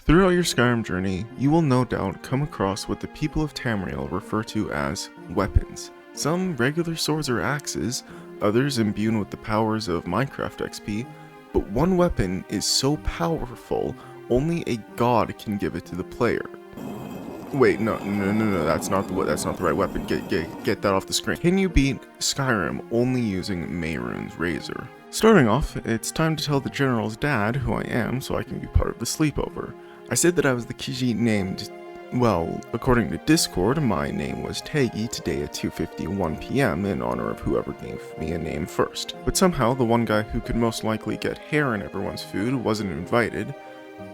Throughout your Skyrim journey, you will no doubt come across what the people of Tamriel refer to as weapons. Some regular swords or axes, others imbued with the powers of Minecraft XP, but one weapon is so powerful, only a god can give it to the player. Wait, no, that's not the right weapon. Get that off the screen. Can you beat Skyrim only using Mehrunes' razor? Starting off, it's time to tell the general's dad who I am so I can be part of the sleepover. I said that I was the Khajiit named, well, according to Discord, my name was Taggy today at 2:51 PM in honor of whoever gave me a name first. But somehow, the one guy who could most likely get hair in everyone's food wasn't invited,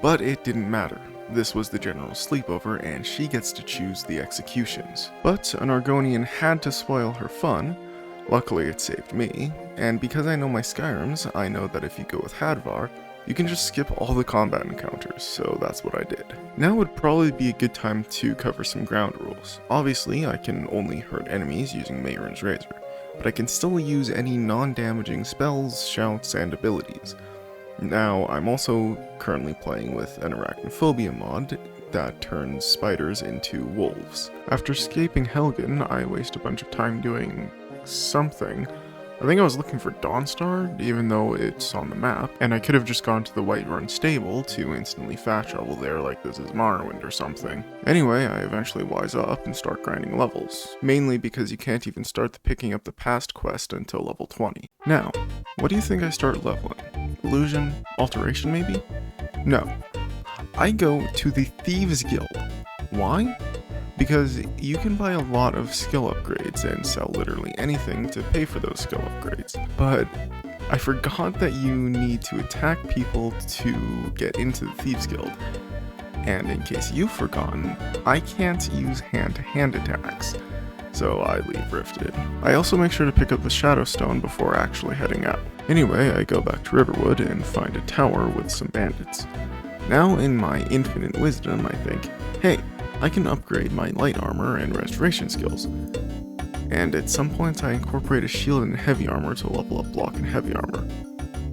but it didn't matter. This was the general's sleepover, and she gets to choose the executions. But an Argonian had to spoil her fun. Luckily, it saved me, and because I know my Skyrims, I know that if you go with Hadvar, you can just skip all the combat encounters, so that's what I did. Now would probably be a good time to cover some ground rules. Obviously, I can only hurt enemies using Mehrunes' razor, but I can still use any non-damaging spells, shouts, and abilities. Now, I'm also currently playing with an arachnophobia mod that turns spiders into wolves. After escaping Helgen, I waste a bunch of time doing something. I think I was looking for Dawnstar, even though it's on the map, and I could have just gone to the Whiterun stable to instantly fast travel there like this is Morrowind or something. Anyway, I eventually wise up and start grinding levels, mainly because you can't even start the picking up the past quest until level 20. Now, what do you think I start leveling? Illusion? Alteration maybe? No. I go to the Thieves Guild. Why? Because you can buy a lot of skill upgrades and sell literally anything to pay for those skill upgrades. But I forgot that you need to attack people to get into the Thieves Guild. And in case you've forgotten, I can't use hand-to-hand attacks, so I leave Rifted. I also make sure to pick up the Shadow Stone before actually heading out. Anyway, I go back to Riverwood and find a tower with some bandits. Now in my infinite wisdom, I think, hey, I can upgrade my light armor and restoration skills. And at some points I incorporate a shield and heavy armor to level up block and heavy armor.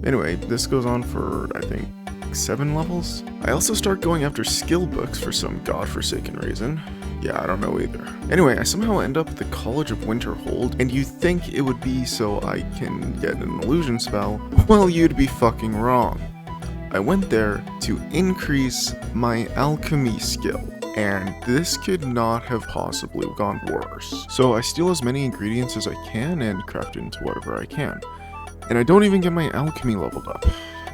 Anyway, this goes on for, I think, 7 levels? I also start going after skill books for some godforsaken reason. Yeah, I don't know either. Anyway, I somehow end up at the College of Winterhold, and you think it would be so I can get an illusion spell? Well, you'd be fucking wrong. I went there to increase my alchemy skill, and this could not have possibly gone worse. So I steal as many ingredients as I can and craft it into whatever I can. And I don't even get my alchemy leveled up.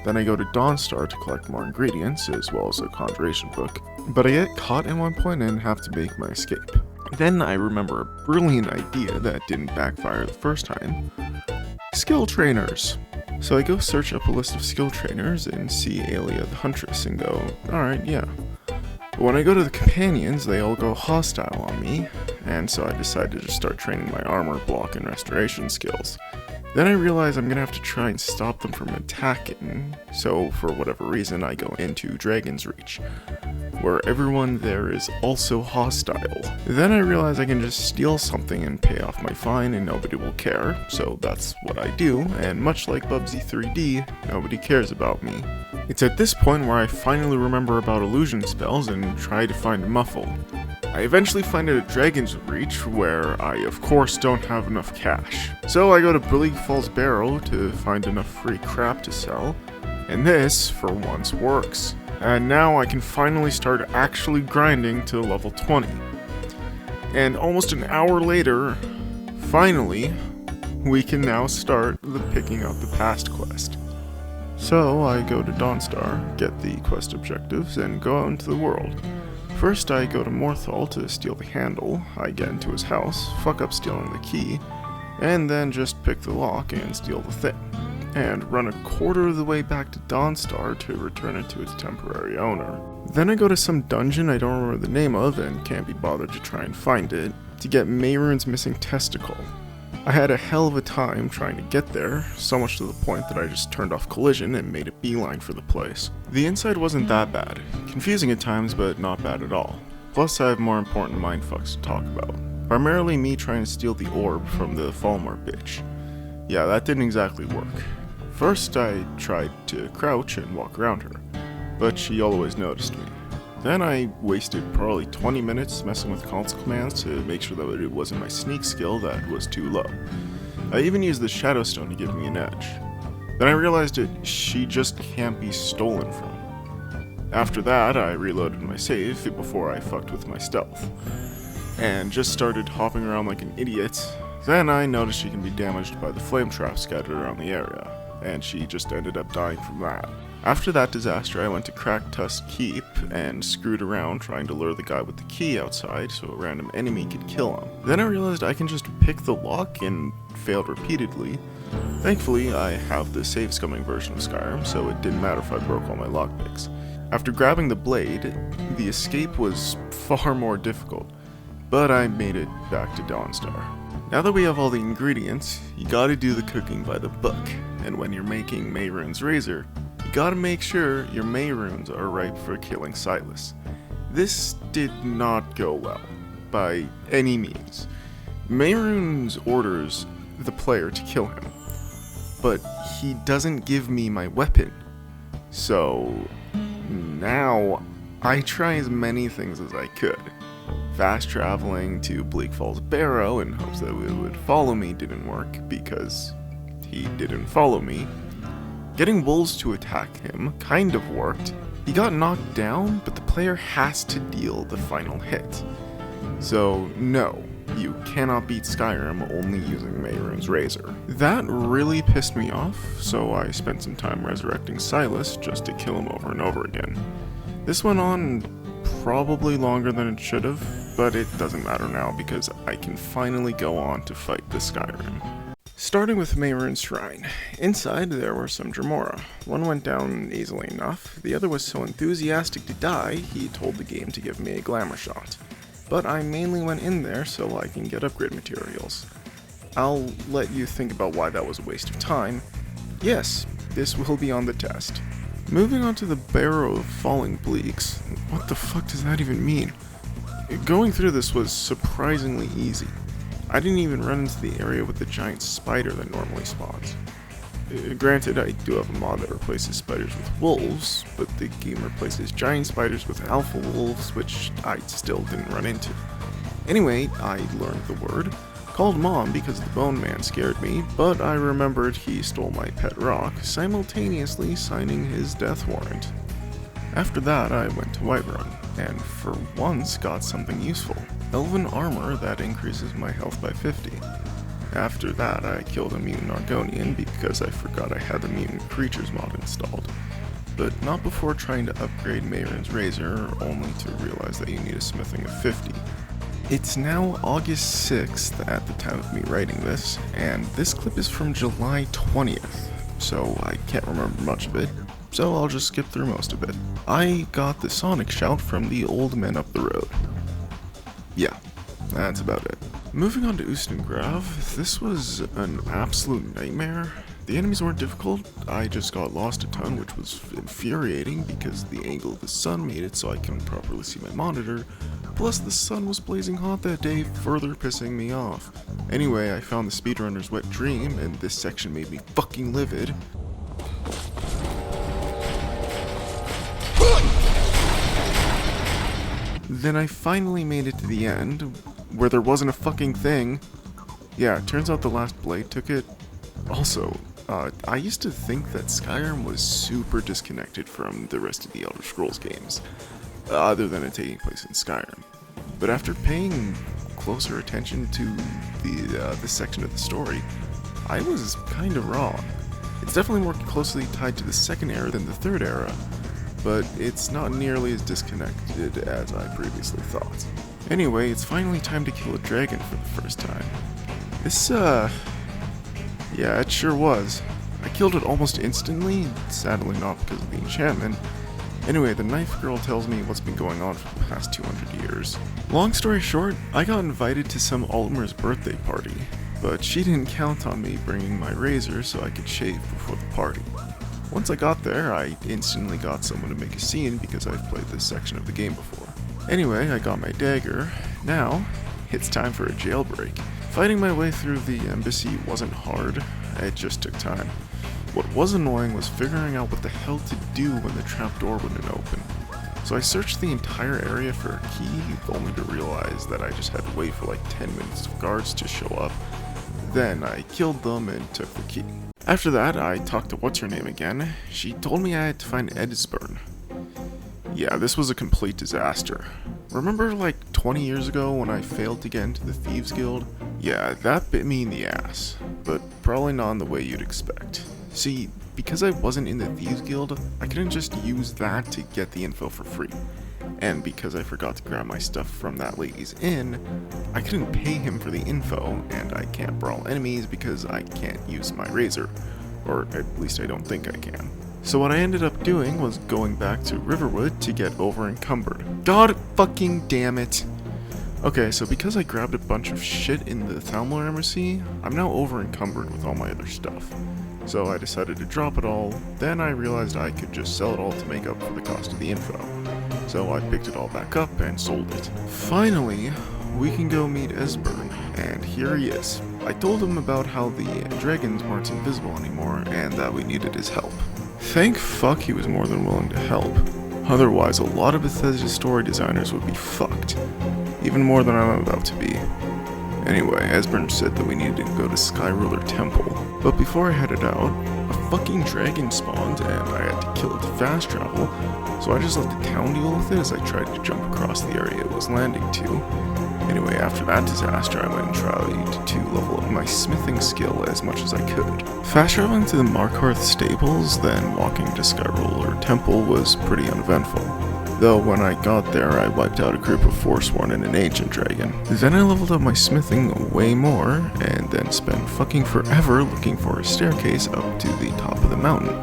Then I go to Dawnstar to collect more ingredients, as well as a conjuration book. But I get caught at one point and have to make my escape. Then I remember a brilliant idea that didn't backfire the first time. Skill trainers! So I go search up a list of skill trainers and see Aelia the Huntress and go, alright, yeah. But when I go to the companions, they all go hostile on me, and so I decide to just start training my armor, block, and restoration skills. Then I realize I'm gonna have to try and stop them from attacking, so for whatever reason I go into Dragon's Reach, where everyone there is also hostile. Then I realize I can just steal something and pay off my fine and nobody will care, so that's what I do, and much like Bubsy 3D, nobody cares about me. It's at this point where I finally remember about illusion spells and try to find a muffle. I eventually find it at Dragon's Reach, where I of course don't have enough cash. So I go to Bleaks Barrow to find enough free crap to sell, and this, for once, works. And now I can finally start actually grinding to level 20. And almost an hour later, finally, we can now start the picking up the past quest. So I go to Dawnstar, get the quest objectives, and go out into the world. First I go to Morthal to steal the handle, I get into his house, fuck up stealing the key, and then just pick the lock and steal the thing, and run a quarter of the way back to Dawnstar to return it to its temporary owner. Then I go to some dungeon I don't remember the name of and can't be bothered to try and find it, to get Mehrunes' missing testicle. I had a hell of a time trying to get there, so much to the point that I just turned off collision and made a beeline for the place. The inside wasn't that bad. Confusing at times, but not bad at all. Plus I have more important mindfucks to talk about. Primarily me trying to steal the orb from the Falmer bitch. Yeah, that didn't exactly work. First I tried to crouch and walk around her, but she always noticed me. Then I wasted probably 20 minutes messing with console commands to make sure that it wasn't my sneak skill that was too low. I even used the Shadow Stone to give me an edge. Then I realized she just can't be stolen from. After that, I reloaded my save before I fucked with my stealth, and just started hopping around like an idiot. Then I noticed she can be damaged by the flame traps scattered around the area, and she just ended up dying from that. After that disaster, I went to Crack Tusk Keep and screwed around trying to lure the guy with the key outside so a random enemy could kill him. Then I realized I can just pick the lock and failed repeatedly. Thankfully, I have the save scumming version of Skyrim, so it didn't matter if I broke all my lockpicks. After grabbing the blade, the escape was far more difficult, but I made it back to Dawnstar. Now that we have all the ingredients, you gotta do the cooking by the book, and when you're making Mehrunes' razor, you gotta make sure your Mehrunes are ripe for killing Silas. This did not go well, by any means. Mehrunes orders the player to kill him, but he doesn't give me my weapon. So now I try as many things as I could. Fast traveling to Bleak Falls Barrow in hopes that it would follow me didn't work because he didn't follow me. Getting wolves to attack him kind of worked. He got knocked down, but the player has to deal the final hit. So no, you cannot beat Skyrim only using Mehrunes' razor. That really pissed me off, so I spent some time resurrecting Silas just to kill him over and over again. This went on probably longer than it should have, but it doesn't matter now because I can finally go on to fight the Skyrim. Starting with Mehrunes' Shrine. Inside there were some Dremora. One went down easily enough, the other was so enthusiastic to die, he told the game to give me a glamour shot. But I mainly went in there so I can get upgrade materials. I'll let you think about why that was a waste of time. Yes, this will be on the test. Moving on to the Barrow of Falling Bleaks. What the fuck does that even mean? Going through this was surprisingly easy. I didn't even run into the area with the giant spider that normally spawns. Granted, I do have a mod that replaces spiders with wolves, but the game replaces giant spiders with alpha wolves, which I still didn't run into. Anyway, I learned the word, called Mom because the Bone Man scared me, but I remembered he stole my pet rock, simultaneously signing his death warrant. After that, I went to Whiterun, and for once got something useful. Elven armor that increases my health by 50. After that, I killed a mutant Argonian because I forgot I had the mutant creatures mod installed, but not before trying to upgrade Mehrunes' razor, only to realize that you need a smithing of 50. It's now August 6th at the time of me writing this, and this clip is from July 20th, so I can't remember much of it, so I'll just skip through most of it. I got the Sonic shout from the old men up the road. Yeah, that's about it. Moving on to Ustengrav, this was an absolute nightmare. The enemies weren't difficult, I just got lost a ton, which was infuriating because the angle of the sun made it so I couldn't properly see my monitor, plus the sun was blazing hot that day, further pissing me off. Anyway, I found the speedrunner's wet dream, and this section made me fucking livid. Then I finally made it to the end, where there wasn't a fucking thing. Yeah, it turns out the last blade took it. Also, I used to think that Skyrim was super disconnected from the rest of the Elder Scrolls games, other than it taking place in Skyrim. But after paying closer attention to this section of the story, I was kind of wrong. It's definitely more closely tied to the second era than the third era, but it's not nearly as disconnected as I previously thought. Anyway, it's finally time to kill a dragon for the first time. This, yeah, it sure was. I killed it almost instantly, sadly not because of the enchantment. Anyway, the knife girl tells me what's been going on for the past 200 years. Long story short, I got invited to some Altmer's birthday party, but she didn't count on me bringing my razor so I could shave before the party. Once I got there, I instantly got someone to make a scene because I've played this section of the game before. Anyway, I got my dagger. Now, it's time for a jailbreak. Fighting my way through the embassy wasn't hard, it just took time. What was annoying was figuring out what the hell to do when the trapdoor wouldn't open. So I searched the entire area for a key, only to realize that I just had to wait for like 10 minutes for guards to show up. Then I killed them and took the key. After that, I talked to what's-her-name again. She told me I had to find Edsburn. Yeah, this was a complete disaster. Remember like 20 years ago when I failed to get into the Thieves Guild? Yeah, that bit me in the ass, but probably not in the way you'd expect. See, because I wasn't in the Thieves Guild, I couldn't just use that to get the info for free. And because I forgot to grab my stuff from that lady's inn, I couldn't pay him for the info, and I can't brawl enemies because I can't use my razor. Or at least I don't think I can. So what I ended up doing was going back to Riverwood to get over encumbered. God fucking damn it! Okay, so because I grabbed a bunch of shit in the Thalmor Embassy, I'm now over encumbered with all my other stuff. So I decided to drop it all, then I realized I could just sell it all to make up for the cost of the info. So I picked it all back up and sold it. Finally, we can go meet Esbern, and here he is. I told him about how the dragons weren't invisible anymore, and that we needed his help. Thank fuck he was more than willing to help. Otherwise, a lot of Bethesda story designers would be fucked. Even more than I'm about to be. Anyway, Esbern said that we needed to go to Skyruler Temple. But before I headed out, a fucking dragon spawned and I had to kill it to fast travel, so I just let the town deal with it as I tried to jump across the area it was landing to. Anyway, after that disaster, I went and tried to level up my smithing skill as much as I could. Fast traveling to the Markarth stables, then walking to Skyruler Temple was pretty uneventful. Though when I got there, I wiped out a group of Forsworn and an ancient dragon. Then I leveled up my smithing way more, and then spent fucking forever looking for a staircase up to the top of the mountain.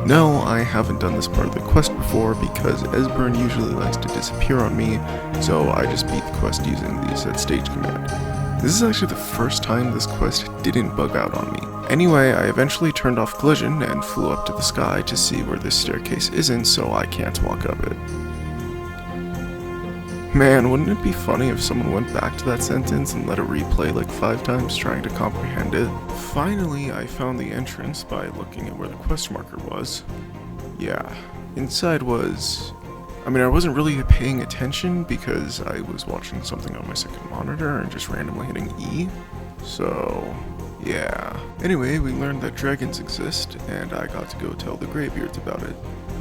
No, I haven't done this part of the quest before because Esbern usually likes to disappear on me, so I just beat the quest using the set stage command. This is actually the first time this quest didn't bug out on me. Anyway, I eventually turned off collision and flew up to the sky to see where this staircase isn't, so I can't walk up it. Man, wouldn't it be funny if someone went back to that sentence and let it replay like 5 times trying to comprehend it? Finally, I found the entrance by looking at where the quest marker was. Yeah, inside was... I wasn't really paying attention because I was watching something on my second monitor and just randomly hitting E. So, yeah. Anyway, we learned that dragons exist, and I got to go tell the Greybeards about it.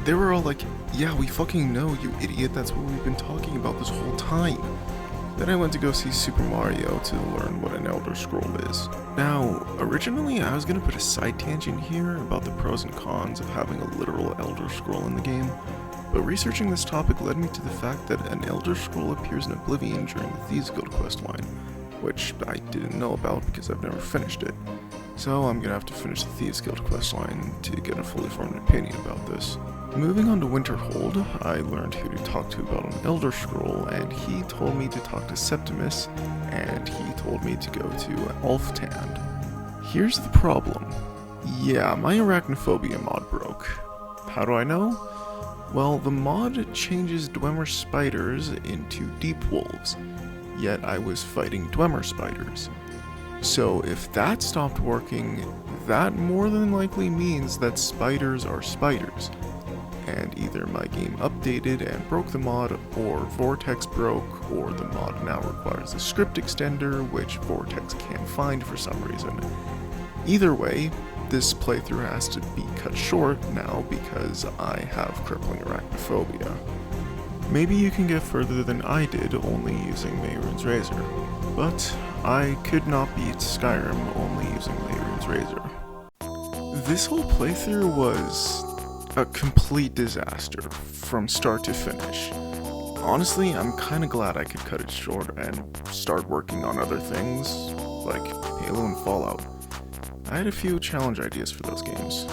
They were all like, yeah, we fucking know, you idiot, that's what we've been talking about this whole time. Then I went to go see Super Mario to learn what an Elder Scroll is. Now, originally I was gonna put a side tangent here about the pros and cons of having a literal Elder Scroll in the game, but researching this topic led me to the fact that an Elder Scroll appears in Oblivion during the Thieves Guild questline, which I didn't know about because I've never finished it. So I'm gonna have to finish the Thieves Guild questline to get a fully formed opinion about this. Moving on to Winterhold, I learned who to talk to about an Elder Scroll, and he told me to talk to Septimus, and he told me to go to Ulftand. Here's the problem. Yeah, my arachnophobia mod broke. How do I know? Well, the mod changes Dwemer spiders into deep wolves, yet I was fighting Dwemer spiders. So if that stopped working, that more than likely means that spiders are spiders. And either my game updated and broke the mod, or Vortex broke, or the mod now requires a script extender, which Vortex can't find for some reason. Either way, this playthrough has to be cut short now because I have crippling arachnophobia. Maybe you can get further than I did only using Mehrunes Razor, but I could not beat Skyrim only using Mehrunes Razor. This whole playthrough was a complete disaster from start to finish. Honestly, I'm kinda glad I could cut it short and start working on other things, like Halo and Fallout. I had a few challenge ideas for those games.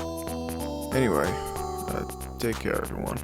Anyway, take care everyone.